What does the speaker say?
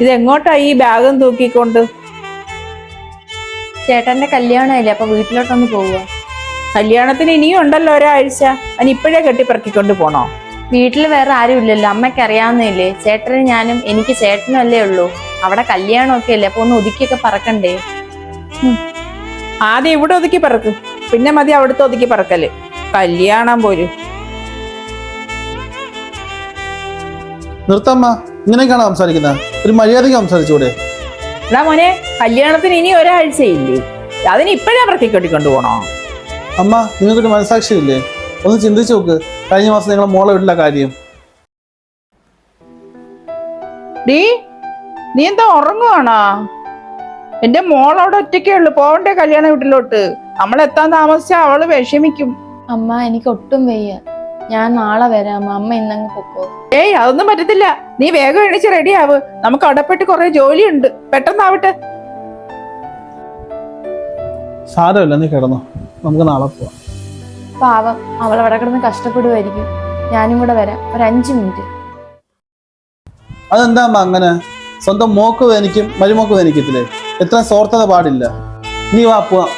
ഇതെങ്ങോട്ടാ ഈ ബാഗും തൂക്കിക്കൊണ്ട്? ചേട്ടന്റെ കല്യാണമല്ലേ, അപ്പൊ വീട്ടിലോട്ടൊന്ന് പോവുക. കല്യാണത്തിന് ഇനിയും ഉണ്ടല്ലോ ഒരാഴ്ച. അതിനിപ്പോഴേ കെട്ടിപ്പറക്കിക്കൊണ്ട് പോണോ? വീട്ടിൽ വേറെ ആരും ഇല്ലല്ലോ, അമ്മയ്ക്ക് അറിയാവുന്നില്ലേ. ചേട്ടനും ഞാനും, എനിക്ക് ചേട്ടനും അല്ലേ ഉള്ളൂ. അവിടെ കല്യാണമൊക്കെ അല്ലേ, അപ്പൊ ഒന്ന് ഒതുക്കിയൊക്കെ പറക്കണ്ടേ. ആദ്യം ഇവിടെ ഒതുക്കി പറക്ക്, പിന്നെ മതി അവിടുത്തെ ഒതുക്കി പറക്കല്. കല്യാണം പോലും. നിർത്തമ്മ, ഇങ്ങനെയൊക്കെയാണ് സംസാരിക്കുന്നത്. ഒരു മര്യാദയ്ക്ക് സംസാരിച്ചൂടെ? എടാ മോനെ, കല്യാണത്തിന് ഇനി ഒരാഴ്ചയില്ലേ, അതിന് ഇപ്പോഴേ പറക്കിക്കൊണ്ടിക്കൊണ്ട് പോണോ? അമ്മ, നിങ്ങൾക്കൊരു മനസാക്ഷി ഇല്ലേ? ഒന്ന് ചിന്തിച്ചു നോക്ക്. കഴിഞ്ഞ മാസം നിങ്ങളെ മോളെ വീട്ടിലെ കാര്യം. നീ എന്താ ഉറങ്ങുവാണോ? എന്റെ മോളവിടെ ഒറ്റയ്ക്കേ ഉള്ളു, പോവണ്ടേ കല്യാണ വീട്ടിലോട്ട്? നമ്മളെത്താൻ താമസിച്ചാ അവള് വിഷമിക്കും. അമ്മ, എനിക്ക് ഒട്ടും വയ്യ, ഞാൻ നാളെ വരാം. അമ്മ ഇന്നങ്ങ് പൊക്കോ. ഏയ്, അതൊന്നും പറ്റത്തില്ല. നീ വേഗം എണീച്ച് റെഡി ആവ്, നമുക്ക് അടപ്പെട്ട് കുറെ ജോലിയുണ്ട്, പെട്ടെന്നാവട്ടെ. സാരമില്ല, നീ കിടന്നോ, നമുക്ക് നാളെ പോവാം. പാവം, അവൾ അവിടെ കിടന്ന് കഷ്ടപ്പെടുമായിരിക്കും. ഞാനും കൂടെ വരാം, ഒരു 5 മിനിറ്റ്. അതെന്താ അമ്മ അങ്ങനെ? സ്വന്തം മോക്ക് വേനിക്കും മരുമോക്ക് വേനിക്കത്തില്ലേ? എത്ര സ്വാർത്ഥത പാടില്ല. നീ വാ പോവാം.